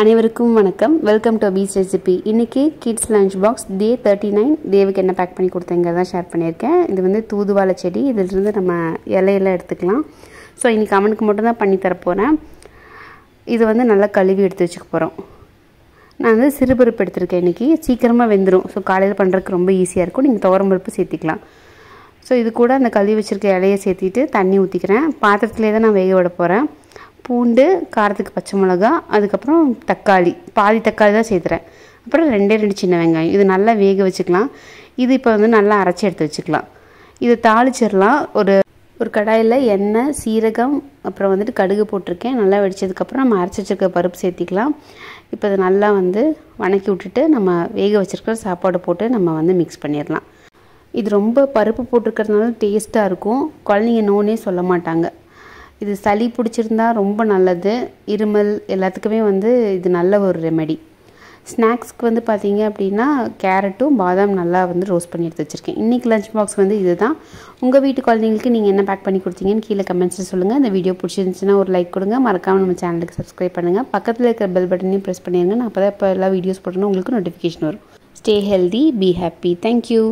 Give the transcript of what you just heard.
அனைவருக்கும் வணக்கம். Welcome to Bachelor Recipe. இன்னைக்கு கிட்ஸ் லஞ்ச் பாக்ஸ் டே 39 தேவுக்கு என்ன பேக் பண்ணி கொடுத்தேங்கிறத ஷேர் பண்ணியிருக்கேன். இது வந்து தூதுவாழை செடி. இதிலிருந்து நம்ம இலையெல்லாம் எடுத்துக்கலாம். ஸோ இன்னைக்கு அவனுக்கு மட்டும் தான் பண்ணி தரப்போகிறேன். இது வந்து நல்லா கழுவி எடுத்து வச்சுக்க போகிறோம். நான் வந்து சிறுபருப்பு எடுத்திருக்கேன். இன்றைக்கி சீக்கிரமாக வெந்துடும். ஸோ காலையில் பண்ணுறதுக்கு ரொம்ப ஈஸியாக இருக்கும். நீங்கள் துவரம்பருப்பு சேர்த்திக்கலாம். ஸோ இது கூட அந்த கழுவி வச்சுருக்க இலையை சேர்த்திட்டு தண்ணி ஊற்றிக்கிறேன். பாத்திரத்துலேயே தான் நான் வேக விட போகிறேன். பூண்டு, காரத்துக்கு பச்சை மிளகா, அதுக்கப்புறம் தக்காளி, பாதி தக்காளி தான் சேர்த்துறேன். அப்புறம் 2 சின்ன வெங்காயம். இது நல்லா வேக வச்சுக்கலாம். இது இப்போ வந்து நல்லா அரைச்சி எடுத்து வச்சுக்கலாம். இது தாளிச்சிடலாம். ஒரு கடாயில் எண்ணெய், சீரகம், அப்புறம் வந்துட்டு கடுகு போட்டிருக்கேன். நல்லா வெடிச்சதுக்கப்புறம் நம்ம அரைச்சி வச்சுருக்க பருப்பு சேர்த்திக்கலாம். இப்போ இது நல்லா வந்து வணக்கி விட்டுட்டு நம்ம வேக வச்சுருக்கிற சாப்பாடு போட்டு நம்ம வந்து மிக்ஸ் பண்ணிடலாம். இது ரொம்ப பருப்பு போட்டிருக்கிறதுனால டேஸ்ட்டாக இருக்கும். குழந்தைங்க நோனே சொல்ல மாட்டாங்க. இது சளி பிடிச்சிருந்தா ரொம்ப நல்லது. இருமல் எல்லாத்துக்குமே வந்து இது நல்ல ஒரு ரெமெடி. ஸ்நாக்ஸ்க்கு வந்து பார்த்தீங்க அப்படின்னா கேரட்டும் பாதாம் நல்லா வந்து ரோஸ்ட் பண்ணி எடுத்து வச்சுருக்கேன். இன்றைக்கி லஞ்ச் பாக்ஸ் வந்து இது தான். உங்கள் வீட்டு குழந்தைங்களுக்கு நீங்கள் என்ன பேக் பண்ணி கொடுத்தீங்கன்னு கீழே கமெண்ட்ஸில் சொல்லுங்கள். இந்த வீடியோ பிடிச்சிருந்துச்சுன்னா ஒரு லைக் கொடுங்க. மறக்காமல் நம்ம சேனலுக்கு சப்ஸ்கிரைப் பண்ணுங்கள். பக்கத்தில் இருக்கிற பெல் பட்டனையும் ப்ரெஸ் பண்ணிடுங்க. நான் அப்போ தான் இப்போ எல்லா வீடியோஸ் போட்டோன்னா உங்களுக்கு நோட்டிஃபிகேஷன் வரும். Stay healthy, be happy. Thank you.